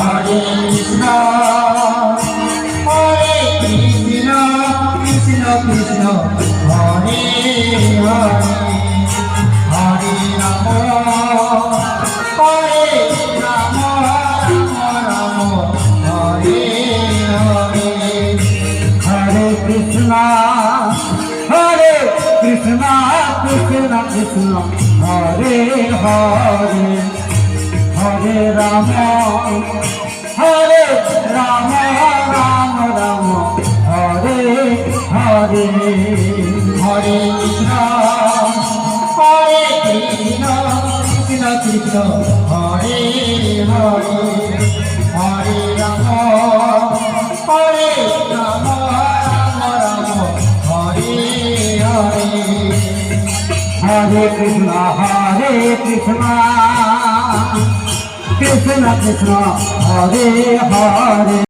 Hare Krishna Krishna Krishna Hare Hare Hare Ram Ram Ram Hare Hare Hare Krishna Krishna Krishna Hare Hare Hare Ram Ram Ram Hare Hare Hare Krishna Krishna Krishna Hare Hare Hare Ram Hare Ram Hare Hare Hare Krishna Krishna Krishna Hare Hare